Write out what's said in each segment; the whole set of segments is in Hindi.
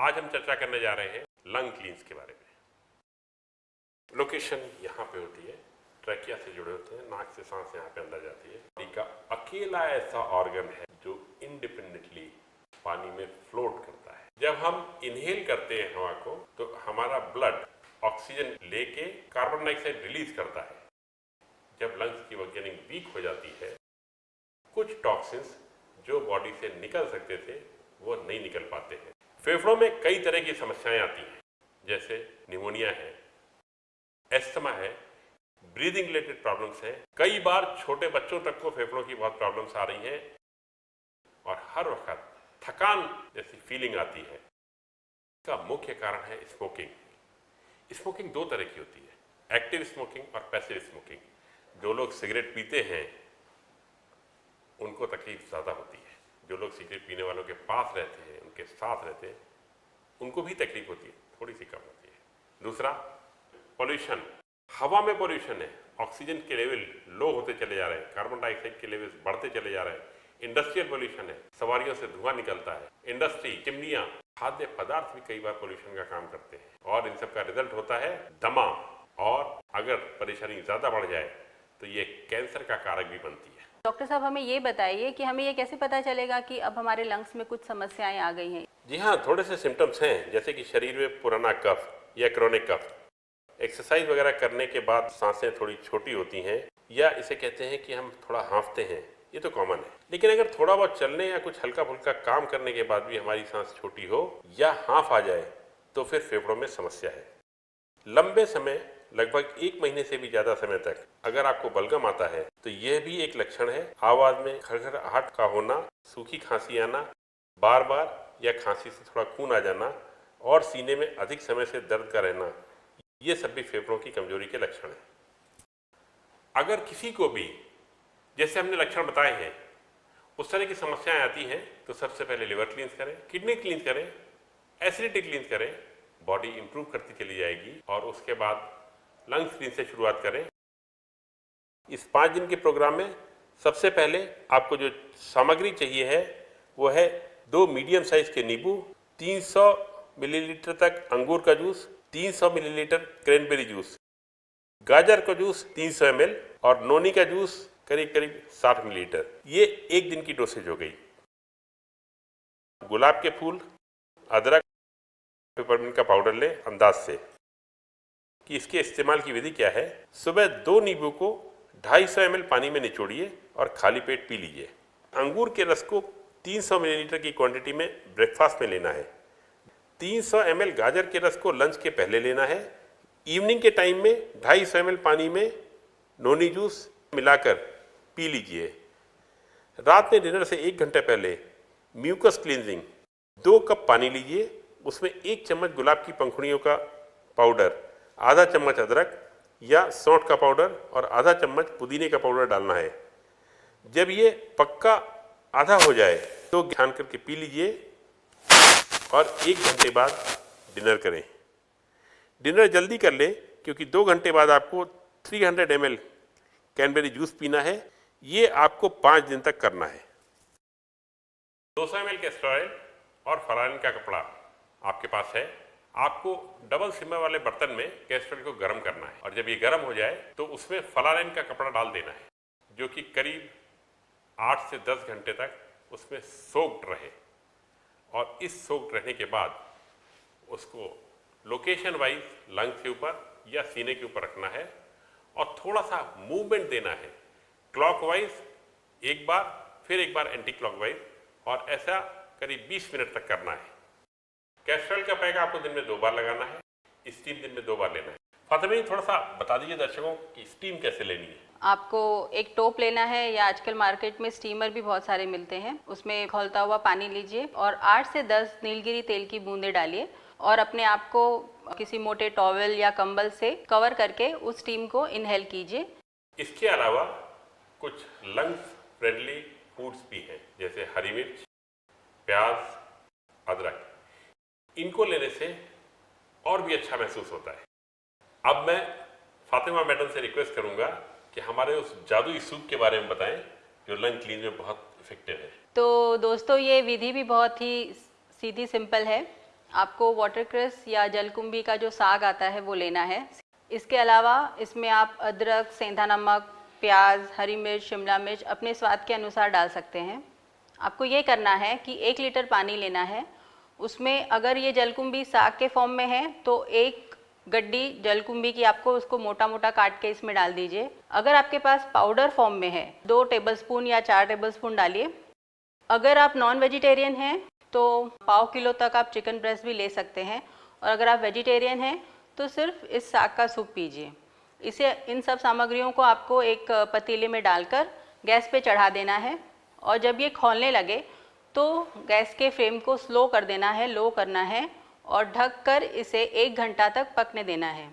आज हम चर्चा करने जा रहे हैं लंग क्लींस के बारे में। लोकेशन यहाँ पे होती है, ट्रैकिया से जुड़े होते हैं, नाक से सांस यहाँ पे अंदर जाती है। बॉडी का अकेला ऐसा ऑर्गन है जो इंडिपेंडेंटली पानी में फ्लोट करता है। जब हम इनहेल करते हैं हवा को तो हमारा ब्लड ऑक्सीजन लेके कार्बन डाइऑक्साइड रिलीज करता है। जब लंग्स की वर्किंग वीक हो जाती है, कुछ टॉक्सिन्स जो बॉडी से निकल सकते थे वो नहीं निकल पाते हैं। फेफड़ों में कई तरह की समस्याएं आती हैं, जैसे निमोनिया है, एस्थमा है, ब्रीदिंग रिलेटेड प्रॉब्लम्स हैं। कई बार छोटे बच्चों तक को फेफड़ों की बहुत प्रॉब्लम्स आ रही हैं और हर वक्त थकान जैसी फीलिंग आती है। इसका मुख्य कारण है स्मोकिंग। स्मोकिंग दो तरह की होती है, एक्टिव स्मोकिंग और पैसिव स्मोकिंग। जो लोग सिगरेट पीते हैं उनको तकलीफ ज़्यादा होती है, जो लोग सिगरेट पीने वालों के पास रहते हैं, उनके साथ रहते हैं, उनको भी तकलीफ होती है, थोड़ी सी कम होती है। दूसरा, पॉल्यूशन। हवा में पॉल्यूशन है, ऑक्सीजन के लेवल लो होते चले जा रहे हैं, कार्बन डाइऑक्साइड के लेवल बढ़ते चले जा रहे हैं। इंडस्ट्रियल पॉल्यूशन है, सवारियों से धुआं निकलता है। इंडस्ट्री, चिमनियाँ, खाद्य पदार्थ भी कई बार पॉल्यूशन का काम करते हैं और इन सब का रिजल्ट होता है दमा, और अगर परेशानी ज़्यादा बढ़ जाए तो ये कैंसर का कारक भी बनती है। डॉक्टर साहब, हमें ये बताइए कि हमें ये कैसे पता चलेगा कि अब हमारे लंग्स में कुछ समस्याएं आ गई हैं? जी हाँ, थोड़े से सिम्टम्स हैं, जैसे कि शरीर में पुराना कफ या क्रोनिक कफ, एक्सरसाइज वगैरह करने के बाद सांसें थोड़ी छोटी होती हैं, या इसे कहते हैं कि हम थोड़ा हाँफते हैं, ये तो कॉमन है। लेकिन अगर थोड़ा बहुत चलने या कुछ हल्का फुल्का काम करने के बाद भी हमारी सांस छोटी हो या हाँफ आ जाए तो फिर फेफड़ों में समस्या है। लंबे समय, लगभग 1 महीने से भी ज़्यादा समय तक अगर आपको बलगम आता है तो यह भी एक लक्षण है। आवाज़ में खड़खड़ाहट का होना, सूखी खांसी आना, बार बार या खांसी से थोड़ा खून आ जाना और सीने में अधिक समय से दर्द का रहना, ये सब भी फेफड़ों की कमजोरी के लक्षण हैं। अगर किसी को भी जैसे हमने लक्षण बताए हैं उस तरह की समस्याएं आती हैं तो सबसे पहले लिवर क्लींस करें, किडनी क्लींस करें, एसिडिटी क्लींस करें, बॉडी इंप्रूव करती चली जाएगी। और उसके बाद लंग्स क्लींस से शुरुआत करें। इस 5 दिन के प्रोग्राम में सबसे पहले आपको जो सामग्री चाहिए है वो है 2 मीडियम साइज के नींबू, 300 मिलीलीटर तक अंगूर का जूस, 300 मिलीलीटर क्रैनबेरी जूस, गाजर का जूस 300 ml और नोनी का जूस करीब करीब 60 मिलीलीटर। ये 1 दिन की डोसेज हो गई। गुलाब के फूल, अदरक, पेपरमिंट का पाउडर लें अंदाज से। कि इसके इस्तेमाल की विधि क्या है। सुबह 2 नींबू को 250 ml पानी में निचोड़िए और खाली पेट पी लीजिए। अंगूर के रस को 300 मिलीलीटर की क्वांटिटी में ब्रेकफास्ट में लेना है। 300 ml गाजर के रस को लंच के पहले लेना है। इवनिंग के टाइम में 250 ml पानी में नोनी जूस मिलाकर पी लीजिए। रात में डिनर से 1 घंटे पहले म्यूकस क्लींजिंग 2 कप पानी लीजिए, उसमें 1 चम्मच गुलाब की पंखुड़ियों का पाउडर, आधा चम्मच अदरक या सौंठ का पाउडर और आधा चम्मच पुदीने का पाउडर डालना है। जब ये पक्का आधा हो जाए तो छान करके पी लीजिए और 1 घंटे बाद डिनर करें। डिनर जल्दी कर लें क्योंकि 2 घंटे बाद आपको 300 ml क्रैनबेरी जूस पीना है। ये आपको 5 दिन तक करना है। 200 ml कैस्टर ऑयल और फरारीन का कपड़ा आपके पास है। आपको डबल सिमर वाले बर्तन में कैस्टर ऑयल को गर्म करना है और जब ये गर्म हो जाए तो उसमें फरारीन का कपड़ा डाल देना है, जो कि करीब 8 से 10 घंटे तक उसमें सोक्ड रहे। और इस सोक्ड रहने के बाद उसको लोकेशन वाइज लंग्स के ऊपर या सीने के ऊपर रखना है और थोड़ा सा मूवमेंट देना है, क्लॉकवाइज एक बार, फिर एक बार एंटी क्लॉकवाइज, और ऐसा करीब 20 मिनट तक करना है। कैस्टर ऑयल का पैक आपको दिन में 2 बार लगाना है, स्टीम दिन में 2 बार लेना है। फातिमा जी, थोड़ा सा बता दीजिए दर्शकों कि स्टीम कैसे लेनी है। आपको एक टोप लेना है या आजकल मार्केट में स्टीमर भी बहुत सारे मिलते हैं, उसमें खौलता हुआ पानी लीजिए और 8 से 10 नीलगिरी तेल की बूंदें डालिए और अपने आप को किसी मोटे टॉवेल या कंबल से कवर करके उस स्टीम को इनहेल कीजिए। इसके अलावा कुछ लंग्स फ्रेंडली फूड्स भी हैं, जैसे हरी मिर्च, प्याज, अदरक। इनको लेने से और भी अच्छा महसूस होता है। अब मैं फातिमा मैडम से रिक्वेस्ट करूंगा कि हमारे उस जादुई सूप के बारे में बताएं जो लंग क्लीन में बहुत इफेक्टिव है। तो दोस्तों, ये विधि भी बहुत ही सीधी सिंपल है। आपको वाटरक्रस या जलकुंभी का जो साग आता है वो लेना है। इसके अलावा इसमें आप अदरक, सेंधा नमक, प्याज, हरी मिर्च, शिमला मिर्च अपने स्वाद के अनुसार डाल सकते हैं। आपको ये करना है कि 1 लीटर पानी लेना है, उसमें अगर ये जलकुंभी साग के फॉर्म में है तो 1 गड्डी जलकुंभी की आपको उसको मोटा मोटा काट के इसमें डाल दीजिए। अगर आपके पास पाउडर फॉर्म में है 2 टेबलस्पून या 4 टेबलस्पून डालिए। अगर आप नॉन वेजिटेरियन हैं तो पाव किलो तक आप चिकन ब्रेस्ट भी ले सकते हैं, और अगर आप वेजिटेरियन हैं तो सिर्फ इस साग का सूप पीजिए। इसे इन सब सामग्रियों को आपको एक पतीले में डालकर गैस पे चढ़ा देना है, और जब ये खौलने लगे तो गैस के फ्लेम को स्लो कर देना है, लो करना है, और ढककर इसे 1 घंटा तक पकने देना है।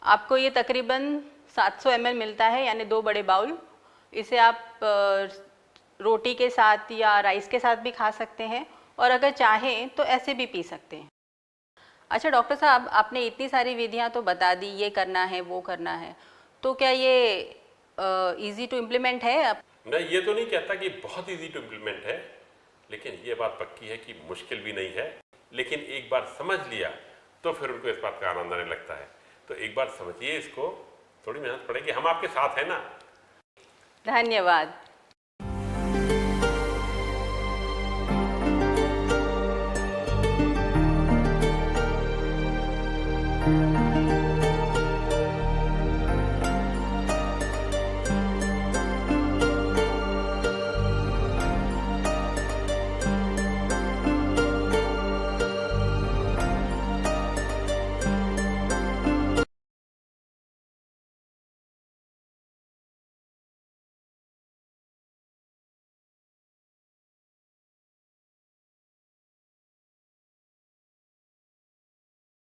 आपको ये तकरीबन 700 ml मिलता है, यानी 2 बड़े बाउल। इसे आप रोटी के साथ या राइस के साथ भी खा सकते हैं, और अगर चाहें तो ऐसे भी पी सकते हैं। अच्छा डॉक्टर साहब, आपने इतनी सारी विधियां तो बता दी, ये करना है वो करना है, तो क्या ये इजी टू इम्प्लीमेंट है? मैं ये तो नहीं कहता कि बहुत इजी टू इम्प्लीमेंट है, लेकिन ये बात पक्की है कि मुश्किल भी नहीं है। लेकिन एक बार समझ लिया तो फिर उनको इस बात का आनंद आने लगता है। तो एक बार समझिए इसको, थोड़ी मेहनत पड़ेगी, हम आपके साथ हैं ना। धन्यवाद।